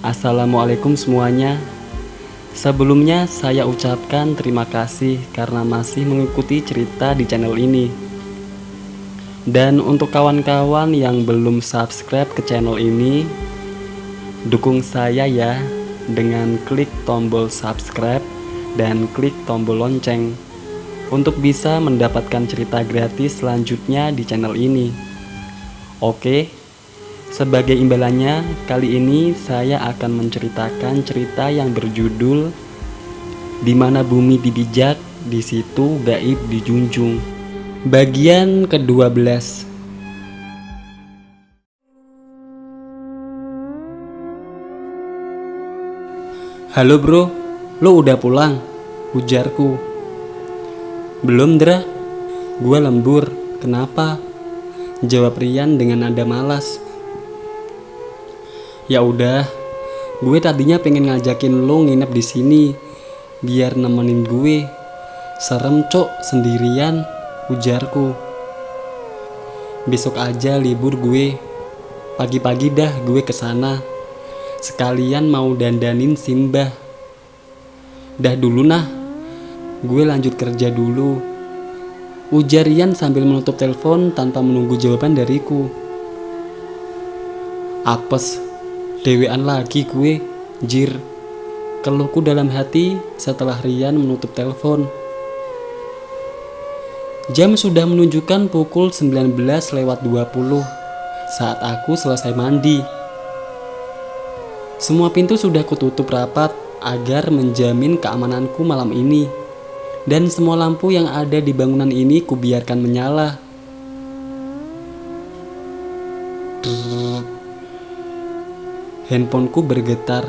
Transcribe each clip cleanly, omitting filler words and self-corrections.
Assalamualaikum semuanya. Sebelumnya saya ucapkan terima kasih karena masih mengikuti cerita di channel ini. Dan untuk kawan-kawan yang belum subscribe ke channel ini, dukung saya ya dengan klik tombol subscribe dan klik tombol lonceng untuk bisa mendapatkan cerita gratis selanjutnya di channel ini. Oke, sebagai imbalannya, kali ini saya akan menceritakan cerita yang berjudul Di Mana Bumi Dibijak, di Situ Gaib Dijunjung. Bagian ke-12. Halo bro, lo udah pulang? Ujarku. Belum Dra, gua lembur. Kenapa? Jawab Rian dengan nada malas. Ya udah, gue tadinya pengen ngajakin lo nginep di sini biar nemenin gue. Serem cok sendirian, ujarku. Besok aja libur gue. Pagi-pagi dah gue kesana. Sekalian mau dandanin Simbah. Dah dulu nah, gue lanjut kerja dulu, ujar Rian sambil menutup telepon tanpa menunggu jawaban dariku. Apes, dewean lagi gue, jir, keluhku dalam hati setelah Rian menutup telepon. Jam sudah menunjukkan pukul 19:20 saat aku selesai mandi. Semua pintu sudah kututup rapat agar menjamin keamananku malam ini. Dan semua lampu yang ada di bangunan ini kubiarkan menyala. Handphoneku bergetar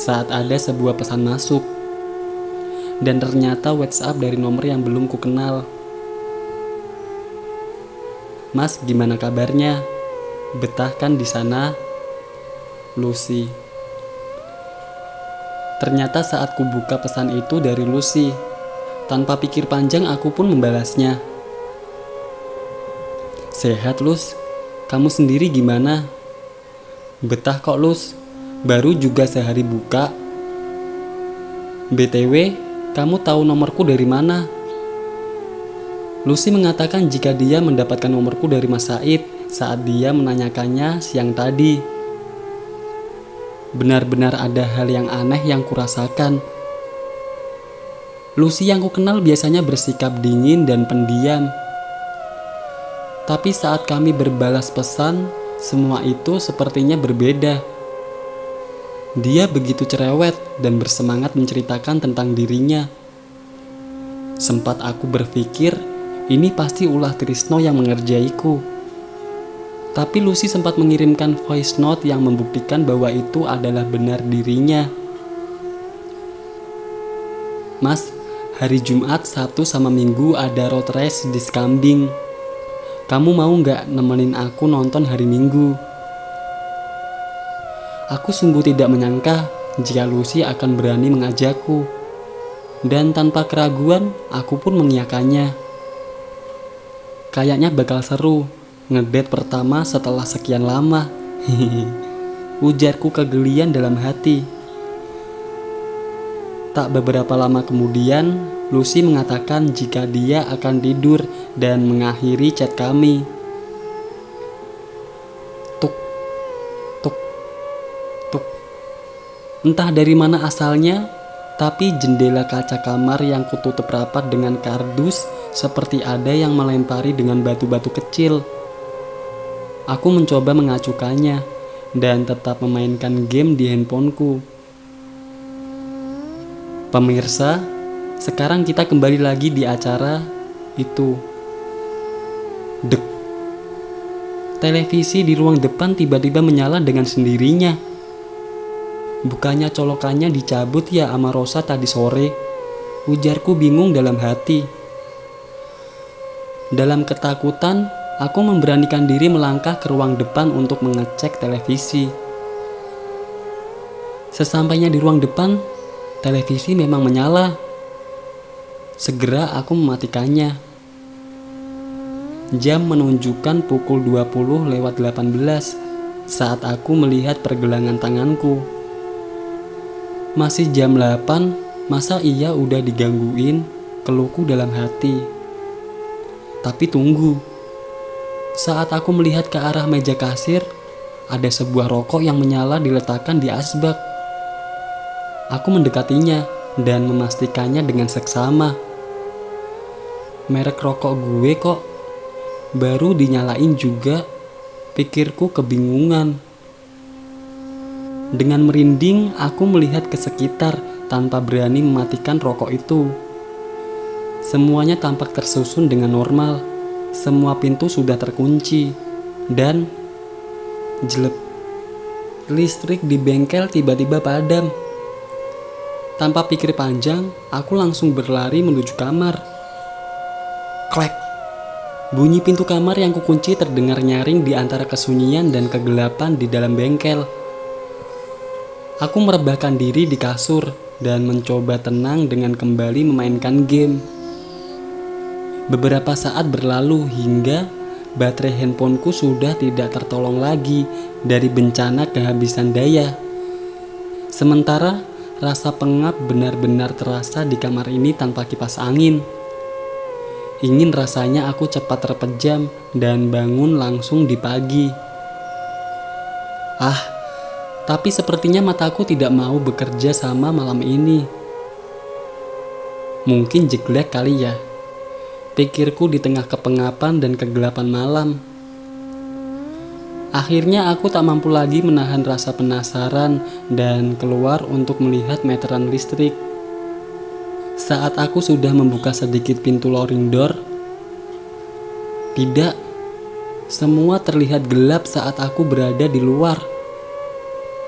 saat ada sebuah pesan masuk. Dan ternyata WhatsApp dari nomor yang belum kukenal. Mas, gimana kabarnya? Betah kan di sana? Lucy. Ternyata saat kubuka pesan itu dari Lucy. Tanpa pikir panjang aku pun membalasnya. Sehat Lus, kamu sendiri gimana? Betah kok Lus, baru juga sehari buka. BTW, kamu tahu nomorku dari mana? Lucy mengatakan jika dia mendapatkan nomorku dari Mas Said saat dia menanyakannya siang tadi. Benar-benar ada hal yang aneh yang kurasakan. Lucy yang kukenal biasanya bersikap dingin dan pendiam. Tapi saat kami berbalas pesan, semua itu sepertinya berbeda. Dia begitu cerewet dan bersemangat menceritakan tentang dirinya. Sempat aku berpikir, ini pasti ulah Trisno yang mengerjaiku. Tapi Lucy sempat mengirimkan voice note yang membuktikan bahwa itu adalah benar dirinya. Mas, hari Jumat, Sabtu, sama Minggu ada road race di Skambing. Kamu mau nggak nemenin aku nonton hari Minggu? Aku sungguh tidak menyangka jika Lucy akan berani mengajakku. Dan tanpa keraguan, aku pun mengiyakannya. Kayaknya bakal seru, ngedate pertama setelah sekian lama. Ujarku kegelian dalam hati. Tak beberapa lama kemudian, Lucy mengatakan jika dia akan tidur dan mengakhiri chat kami. Tuk, tuk, tuk. Entah dari mana asalnya, tapi jendela kaca kamar yang kututup rapat dengan kardus seperti ada yang melempari dengan batu-batu kecil. Aku mencoba mengacukannya dan tetap memainkan game di handphoneku. Pemirsa, sekarang kita kembali lagi di acara itu. Dek. Televisi di ruang depan tiba-tiba menyala dengan sendirinya. Bukannya colokannya dicabut ya sama Rosa tadi sore? Ujarku bingung dalam hati. Dalam ketakutan, aku memberanikan diri melangkah ke ruang depan untuk mengecek televisi. Sesampainya di ruang depan, televisi memang menyala. Segera aku mematikannya. Jam menunjukkan pukul 20:18 saat aku melihat pergelangan tanganku. Masih jam 8, masa iya udah digangguin? Keluhku dalam hati. Tapi tunggu. Saat aku melihat ke arah meja kasir, ada sebuah rokok yang menyala diletakkan di asbak. Aku mendekatinya dan memastikannya dengan seksama. Merek rokok gue kok baru dinyalain juga, pikirku kebingungan. Dengan merinding, aku melihat ke sekitar tanpa berani mematikan rokok itu. Semuanya tampak tersusun dengan normal. Semua pintu sudah terkunci. Dan jelek, listrik di bengkel tiba-tiba padam. Tanpa pikir panjang, aku langsung berlari menuju kamar. Klek. Bunyi pintu kamar yang kukunci terdengar nyaring di antara kesunyian dan kegelapan di dalam bengkel. Aku merebahkan diri di kasur dan mencoba tenang dengan kembali memainkan game. Beberapa saat berlalu hingga baterai handphoneku sudah tidak tertolong lagi dari bencana kehabisan daya. Sementara rasa pengap benar-benar terasa di kamar ini tanpa kipas angin. Ingin rasanya aku cepat terpejam dan bangun langsung di pagi. Tapi sepertinya mataku tidak mau bekerja sama malam ini. Mungkin jelek kali ya, pikirku di tengah kepengapan dan kegelapan malam. Akhirnya aku tak mampu lagi menahan rasa penasaran dan keluar untuk melihat meteran listrik. Saat aku sudah membuka sedikit pintu loring door, tidak, semua terlihat gelap saat aku berada di luar.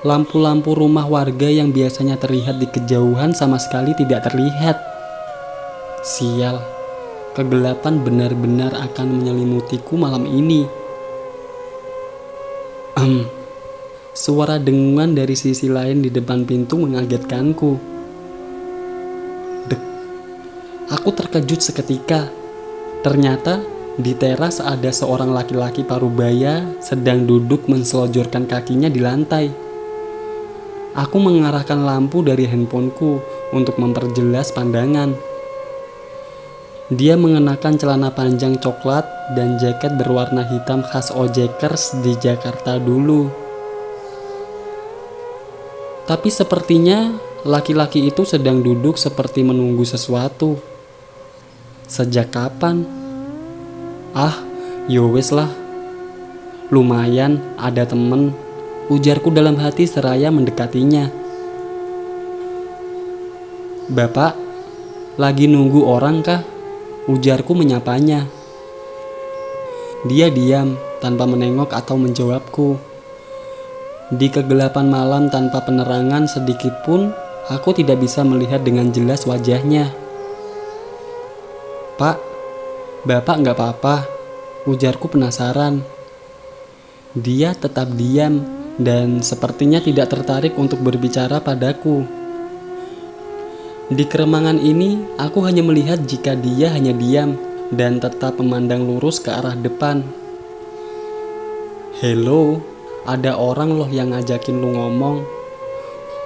Lampu-lampu rumah warga yang biasanya terlihat di kejauhan sama sekali tidak terlihat. Sial, kegelapan benar-benar akan menyelimutiku malam ini. Suara dengungan dari sisi lain di depan pintu mengagetkanku. Dek, aku terkejut seketika. Ternyata di teras ada seorang laki-laki parubaya sedang duduk menselojorkan kakinya di lantai. Aku mengarahkan lampu dari handphoneku untuk memperjelas pandangan. Dia mengenakan celana panjang coklat dan jaket berwarna hitam khas ojekers di Jakarta dulu. Tapi sepertinya laki-laki itu sedang duduk seperti menunggu sesuatu. Sejak kapan? Yowes lah. Lumayan ada temen, ujarku dalam hati seraya mendekatinya. Bapak, lagi nunggu orang kah? Ujarku menyapanya. Dia diam tanpa menengok atau menjawabku. Di kegelapan malam tanpa penerangan sedikit pun, aku tidak bisa melihat dengan jelas wajahnya. Pak, Bapak nggak apa-apa, ujarku penasaran. Dia tetap diam dan sepertinya tidak tertarik untuk berbicara padaku. Di keremangan ini, aku hanya melihat jika dia hanya diam dan tetap memandang lurus ke arah depan. Hello, ada orang loh yang ngajakin lu ngomong.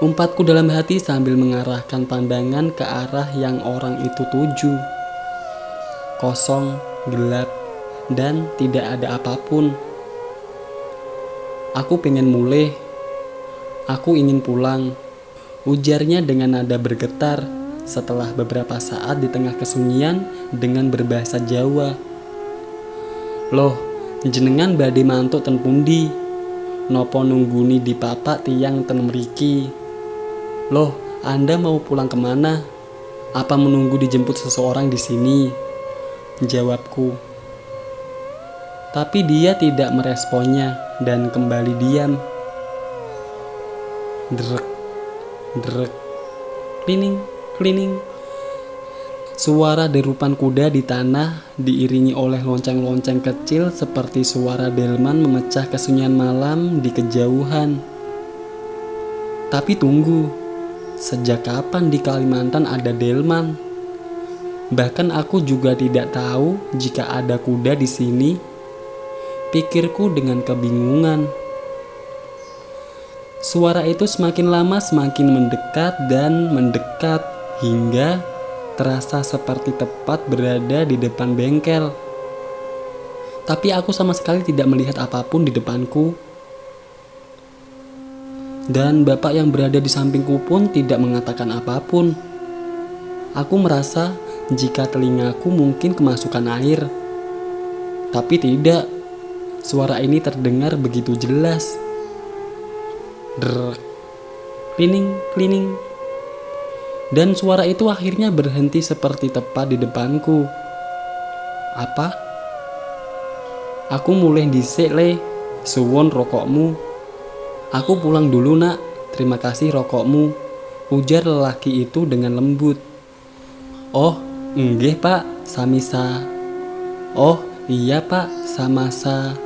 Umpatku dalam hati sambil mengarahkan pandangan ke arah yang orang itu tuju. Kosong, gelap, dan tidak ada apapun. Aku pengen mulai. Aku ingin pulang, ujarnya dengan nada bergetar setelah beberapa saat di tengah kesunyian dengan berbahasa Jawa. Loh, jenengan badhe mantuk ten pundi? Nopo nungguni di papak tiang ten mriki? Loh, Anda mau pulang kemana? Apa menunggu dijemput seseorang di sini? Jawabku. Tapi dia tidak meresponnya dan kembali diam. Drek, drek, klining, klining. Suara derupan kuda di tanah diiringi oleh lonceng-lonceng kecil seperti suara delman memecah kesunyian malam di kejauhan. Tapi tunggu, sejak kapan di Kalimantan ada delman? Bahkan aku juga tidak tahu jika ada kuda di sini. Pikirku dengan kebingungan. Suara itu semakin lama semakin mendekat dan mendekat hingga terasa seperti tepat berada di depan bengkel. Tapi aku sama sekali tidak melihat apapun di depanku. Dan bapak yang berada di sampingku pun tidak mengatakan apapun. Aku merasa jika telingaku mungkin kemasukan air. Tapi tidak. Suara ini terdengar begitu jelas. Drrrk, klining, klining. Dan suara itu akhirnya berhenti seperti tepat di depanku. Apa? Aku mulai dhisik le, suwon rokokmu. Aku pulang dulu nak, terima kasih rokokmu, ujar lelaki itu dengan lembut. Oh, enggih pak, samisa. Oh, iya pak, samasa.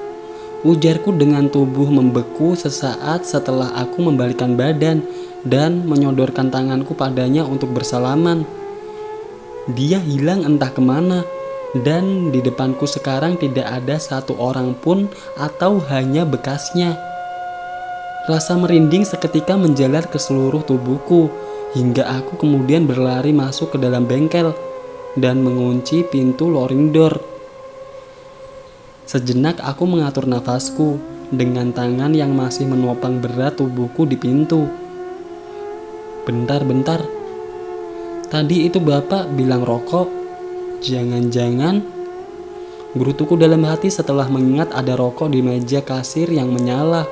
Ujarku dengan tubuh membeku sesaat setelah aku membalikkan badan dan menyodorkan tanganku padanya untuk bersalaman. Dia hilang entah kemana. Dan di depanku sekarang tidak ada satu orang pun atau hanya bekasnya. Rasa merinding seketika menjalar ke seluruh tubuhku hingga aku kemudian berlari masuk ke dalam bengkel dan mengunci pintu loading door. Sejenak aku mengatur nafasku dengan tangan yang masih menopang berat tubuhku di pintu. Bentar. Tadi itu bapak bilang rokok. Jangan-jangan, gerutuku dalam hati setelah mengingat ada rokok di meja kasir yang menyala.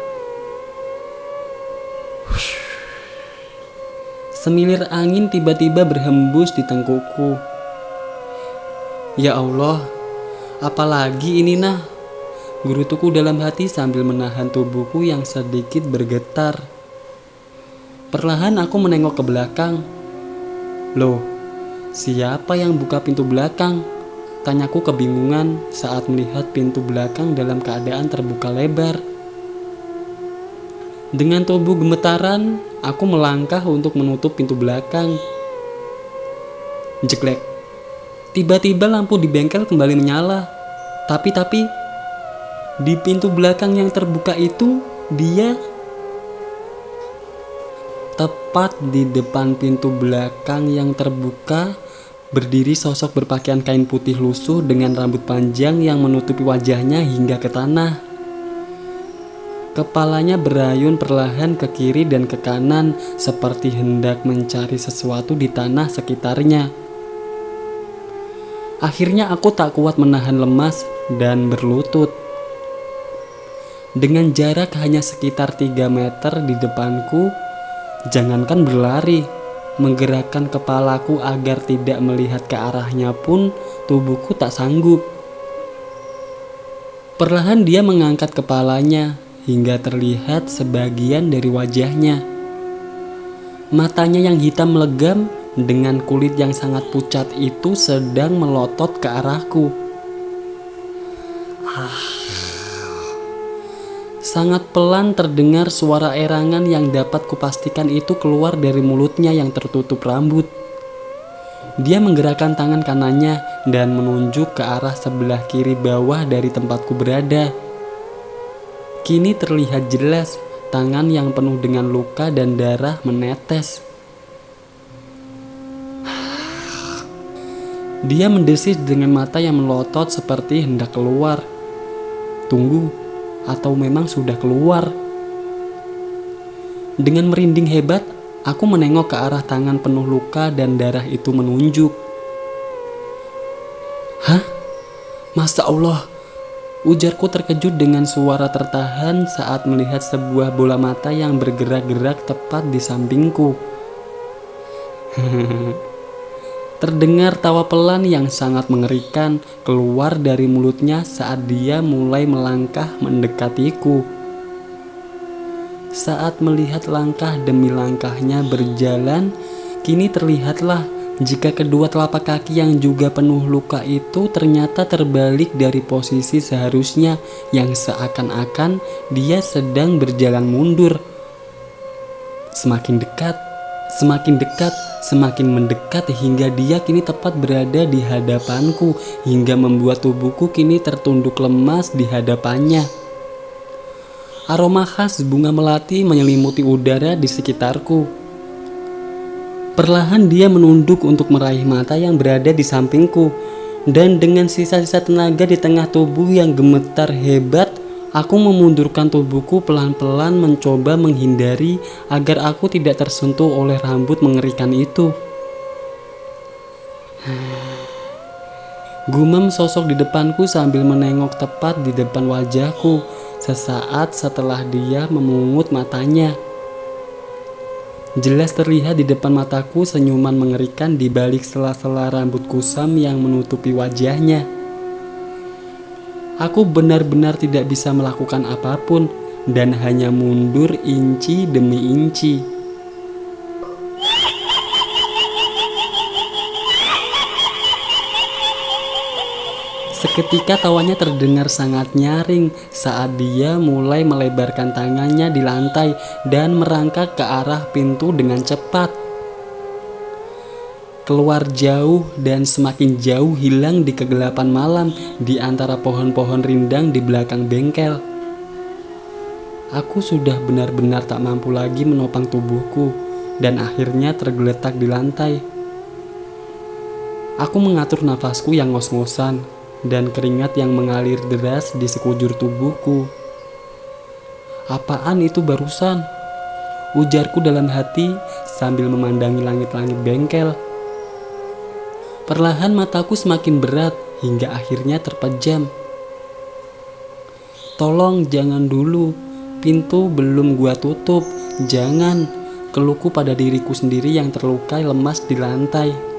Semilir angin tiba-tiba berhembus di tengkukku. Ya Allah, apalagi ini nah? Gerutuku dalam hati sambil menahan tubuhku yang sedikit bergetar. Perlahan aku menengok ke belakang. Loh, siapa yang buka pintu belakang? Tanyaku kebingungan saat melihat pintu belakang dalam keadaan terbuka lebar. Dengan tubuh gemetaran, aku melangkah untuk menutup pintu belakang. Jeklek. Tiba-tiba lampu di bengkel kembali menyala. Tapi di pintu belakang yang terbuka itu, dia tepat di depan pintu belakang yang terbuka, berdiri sosok berpakaian kain putih lusuh dengan rambut panjang yang menutupi wajahnya hingga ke tanah. Kepalanya berayun perlahan ke kiri dan ke kanan seperti hendak mencari sesuatu di tanah sekitarnya. Akhirnya aku tak kuat menahan lemas dan berlutut. Dengan jarak hanya sekitar 3 meter di depanku, jangankan berlari, menggerakkan kepalaku agar tidak melihat ke arahnya pun tubuhku tak sanggup. Perlahan dia mengangkat kepalanya hingga terlihat sebagian dari wajahnya. Matanya yang hitam legam dengan kulit yang sangat pucat itu sedang melotot ke arahku. Sangat pelan terdengar suara erangan yang dapat kupastikan itu keluar dari mulutnya yang tertutup rambut. Dia menggerakkan tangan kanannya dan menunjuk ke arah sebelah kiri bawah dari tempatku berada. Kini terlihat jelas tangan yang penuh dengan luka dan darah menetes. Dia mendesis dengan mata yang melotot seperti hendak keluar. Tunggu. Atau memang sudah keluar. Dengan merinding hebat, aku menengok ke arah tangan penuh luka dan darah itu menunjuk. Hah? Masya Allah, ujarku terkejut dengan suara tertahan saat melihat sebuah bola mata yang bergerak-gerak tepat di sampingku. Terdengar tawa pelan yang sangat mengerikan keluar dari mulutnya saat dia mulai melangkah mendekatiku. Saat melihat langkah demi langkahnya berjalan, kini terlihatlah jika kedua telapak kaki yang juga penuh luka itu ternyata terbalik dari posisi seharusnya yang seakan-akan dia sedang berjalan mundur. Semakin dekat, semakin mendekat hingga dia kini tepat berada di hadapanku hingga membuat tubuhku kini tertunduk lemas di hadapannya. Aroma khas bunga melati menyelimuti udara di sekitarku. Perlahan dia menunduk untuk meraih mata yang berada di sampingku, dan dengan sisa-sisa tenaga di tengah tubuh yang gemetar hebat, aku memundurkan tubuhku pelan-pelan mencoba menghindari agar aku tidak tersentuh oleh rambut mengerikan itu. Gumam sosok di depanku sambil menengok tepat di depan wajahku sesaat setelah dia memungut matanya. Jelas terlihat di depan mataku senyuman mengerikan di balik sela-sela rambut kusam yang menutupi wajahnya. Aku benar-benar tidak bisa melakukan apapun dan hanya mundur inci demi inci. Seketika tawanya terdengar sangat nyaring saat dia mulai melebarkan tangannya di lantai dan merangkak ke arah pintu dengan cepat. Keluar jauh dan semakin jauh hilang di kegelapan malam di antara pohon-pohon rindang di belakang bengkel. Aku sudah benar-benar tak mampu lagi menopang tubuhku dan akhirnya tergeletak di lantai. Aku mengatur nafasku yang ngos-ngosan dan keringat yang mengalir deras di sekujur tubuhku. "Apaan itu barusan?" ujarku dalam hati sambil memandangi langit-langit bengkel. Perlahan mataku semakin berat hingga akhirnya terpejam. "Tolong jangan dulu, pintu belum gua tutup, jangan," keluhku pada diriku sendiri yang terluka lemas di lantai.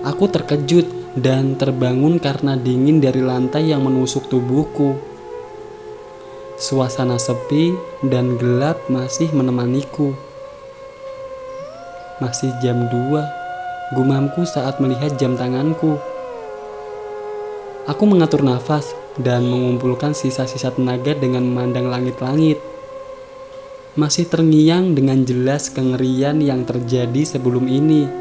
Aku terkejut dan terbangun karena dingin dari lantai yang menusuk tubuhku. Suasana sepi dan gelap masih menemaniku. "Masih jam 2, gumamku saat melihat jam tanganku. Aku mengatur nafas dan mengumpulkan sisa-sisa tenaga dengan memandang langit-langit. Masih terngiang dengan jelas kengerian yang terjadi sebelum ini.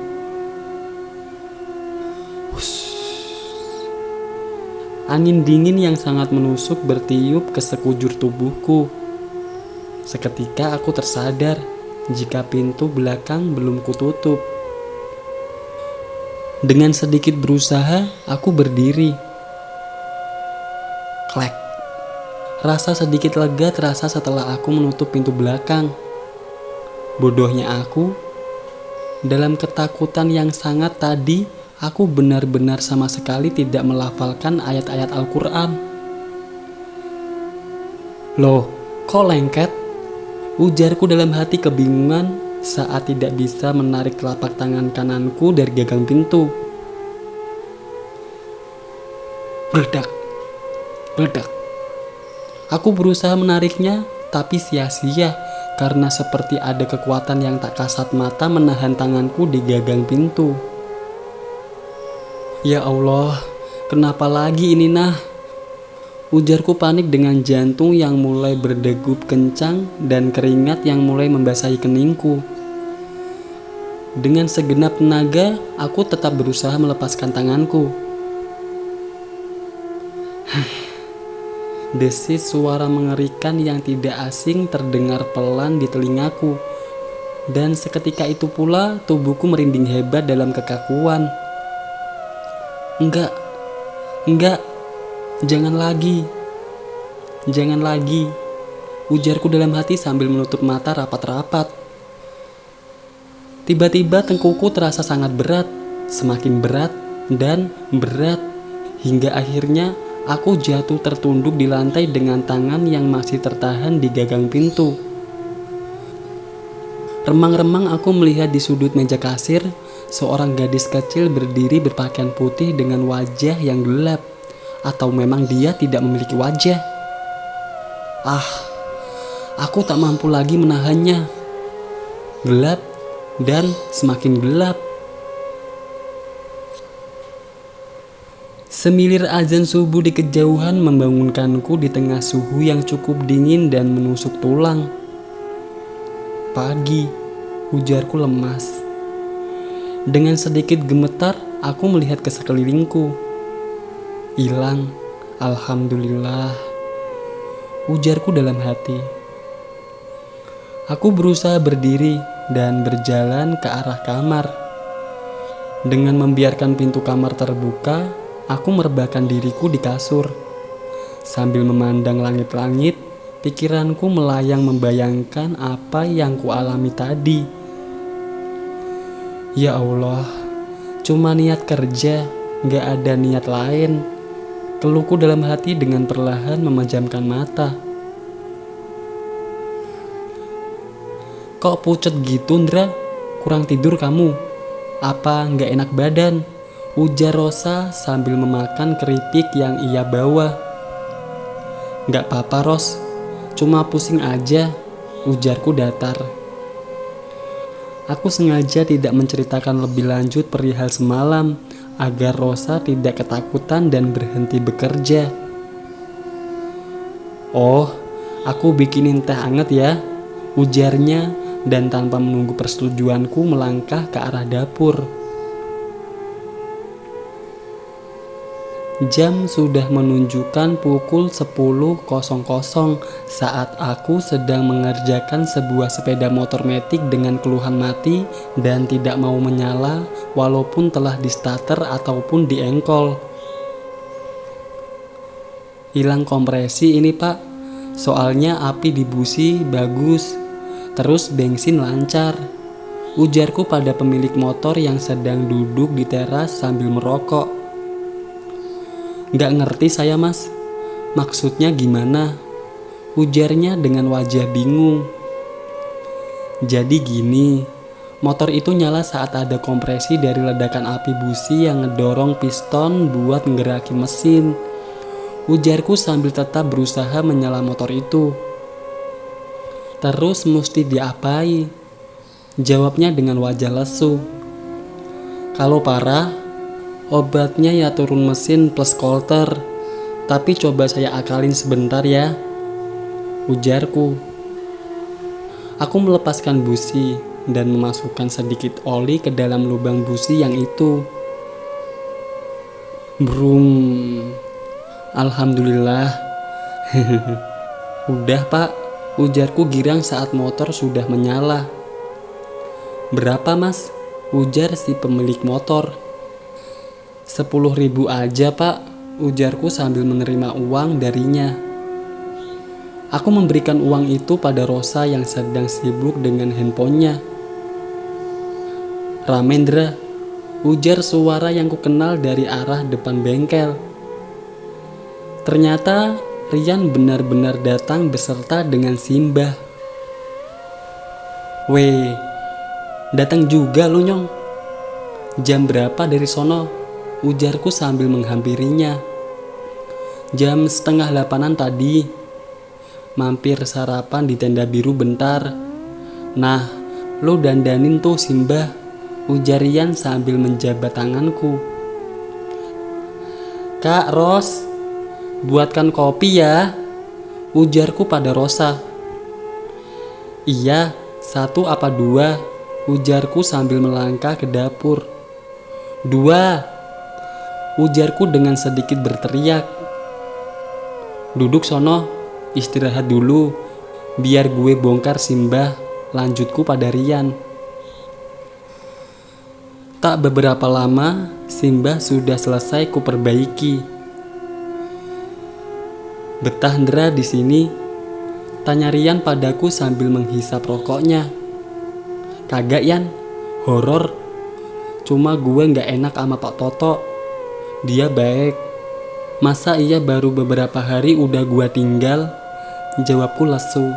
Angin dingin yang sangat menusuk bertiup ke sekujur tubuhku. Seketika aku tersadar jika pintu belakang belum kututup. Dengan sedikit berusaha, aku berdiri. Klek. Rasa sedikit lega terasa setelah aku menutup pintu belakang. Bodohnya aku, dalam ketakutan yang sangat tadi, aku benar-benar sama sekali tidak melafalkan ayat-ayat Al-Quran. "Loh, kok lengket?" ujarku dalam hati kebingungan saat tidak bisa menarik telapak tangan kananku dari gagang pintu. Meledak, meledak. Aku berusaha menariknya, tapi sia-sia karena seperti ada kekuatan yang tak kasat mata menahan tanganku di gagang pintu. "Ya Allah, kenapa lagi ini nah?" ujarku panik dengan jantung yang mulai berdegup kencang dan keringat yang mulai membasahi keningku. Dengan segenap tenaga, aku tetap berusaha melepaskan tanganku. Desis suara mengerikan yang tidak asing terdengar pelan di telingaku, dan seketika itu pula tubuhku merinding hebat dalam kekakuan. Enggak, jangan lagi, ujarku dalam hati sambil menutup mata rapat-rapat. Tiba-tiba tengkukku terasa sangat berat, semakin berat dan berat, hingga akhirnya aku jatuh tertunduk di lantai dengan tangan yang masih tertahan di gagang pintu. Remang-remang aku melihat di sudut meja kasir, seorang gadis kecil berdiri berpakaian putih dengan wajah yang gelap. Atau memang dia tidak memiliki wajah? Aku tak mampu lagi menahannya. Gelap dan semakin gelap. Semilir azan subuh di kejauhan membangunkanku di tengah suhu yang cukup dingin dan menusuk tulang. "Pagi," ujarku lemas. Dengan sedikit gemetar, aku melihat ke sekelilingku. Hilang, alhamdulillah. ujarku dalam hati. Aku berusaha berdiri dan berjalan ke arah kamar. Dengan membiarkan pintu kamar terbuka, aku merebahkan diriku di kasur. Sambil memandang langit-langit, pikiranku melayang membayangkan apa yang kualami tadi. Ya Allah, cuma niat kerja, gak ada niat lain. Keluhku dalam hati dengan perlahan memejamkan mata. Kok pucet gitu, Ndra? Kurang tidur kamu? Apa nggak enak badan? Ujar Rosa sambil memakan keripik yang ia bawa. Nggak apa-apa, Ros. Cuma pusing aja, ujarku datar. Aku sengaja tidak menceritakan lebih lanjut perihal semalam agar Rosa tidak ketakutan dan berhenti bekerja. Oh, aku bikinin teh anget ya, ujarnya, dan tanpa menunggu persetujuanku melangkah ke arah dapur. Jam sudah menunjukkan pukul 10.00 saat aku sedang mengerjakan sebuah sepeda motor metik dengan keluhan mati dan tidak mau menyala walaupun telah di starter ataupun di engkol. Hilang kompresi ini Pak, soalnya api di busi bagus. Terus bensin lancar, ujarku pada pemilik motor yang sedang duduk di teras sambil merokok. Gak ngerti saya mas, maksudnya gimana? Ujarnya dengan wajah bingung. Jadi gini, motor itu nyala saat ada kompresi dari ledakan api busi yang ngedorong piston buat ngerakin mesin. Ujarku sambil tetap berusaha menyala motor itu. Terus mesti diapai? Jawabnya dengan wajah lesu. Kalau parah, obatnya ya turun mesin plus kolter. Tapi coba saya akalin sebentar ya, ujarku. Aku melepaskan busi dan memasukkan sedikit oli ke dalam lubang busi yang itu. Brum. Alhamdulillah. Udah Pak, ujarku girang saat motor sudah menyala. Berapa mas? Ujar si pemilik motor. 10.000 aja Pak, ujarku sambil menerima uang darinya. Aku memberikan uang itu pada Rosa yang sedang sibuk dengan handphonenya. Ramendra, ujar suara yang kukenal dari arah depan bengkel. Ternyata Rian benar-benar datang beserta dengan Simbah. Weh, datang juga lu Nyong. Jam berapa dari sono? Ujarku sambil menghampirinya. Jam 7:30 tadi. Mampir sarapan di tenda biru bentar. Nah, lu dandanin tuh Simbah, ujar Rian sambil menjabat tanganku. Kak Ros, buatkan kopi ya, ujarku pada Rosa. Iya, 1 apa 2, ujarku sambil melangkah ke dapur. 2, ujarku dengan sedikit berteriak. Duduk sono, istirahat dulu, biar gue bongkar Simbah, lanjutku pada Rian. Tak beberapa lama, Simbah sudah selesai kuperbaiki. Betah Ndra di sini? Tanya Rian padaku sambil menghisap rokoknya. Kagak Yan, horor. Cuma gue gak enak sama Pak Toto. Dia baik. Masa iya baru beberapa hari udah gue tinggal? Jawabku lesu.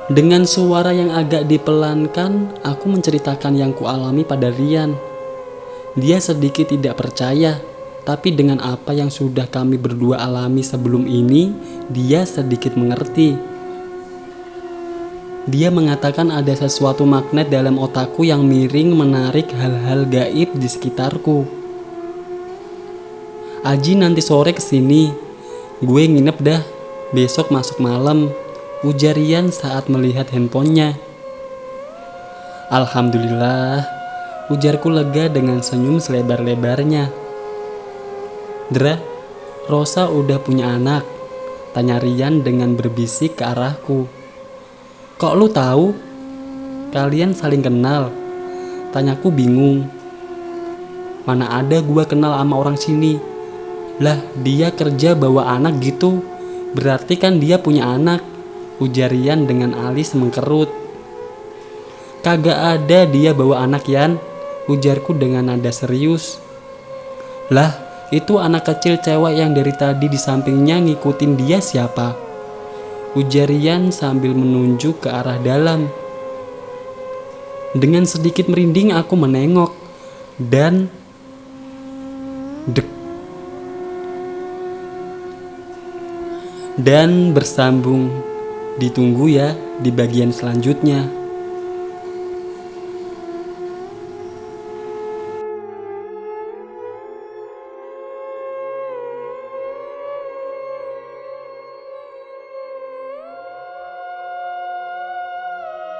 Dengan suara yang agak dipelankan, aku menceritakan yang kualami pada Rian. Dia sedikit tidak percaya. Tapi dengan apa yang sudah kami berdua alami sebelum ini, dia sedikit mengerti. Dia mengatakan ada sesuatu magnet dalam otakku yang miring menarik hal-hal gaib di sekitarku. Aji nanti sore kesini, gue nginep dah, besok masuk malam, ujar Rian saat melihat handphonenya. Alhamdulillah, ujarku lega dengan senyum selebar-lebarnya. Dra, Rosa udah punya anak, Tanya Rian dengan berbisik ke arahku. Kok lu tahu? Kalian saling kenal? Tanyaku bingung. Mana ada gua kenal sama orang sini. Lah dia kerja bawa anak gitu. Berarti kan dia punya anak, ujar Rian dengan alis mengkerut. Kagak ada dia bawa anak Yan, ujarku dengan nada serius. Lah itu anak kecil cewek yang dari tadi di sampingnya ngikutin dia siapa? Ujar Rian sambil menunjuk ke arah dalam. Dengan sedikit merinding aku menengok dan dek. Dan bersambung. Ditunggu ya di bagian selanjutnya.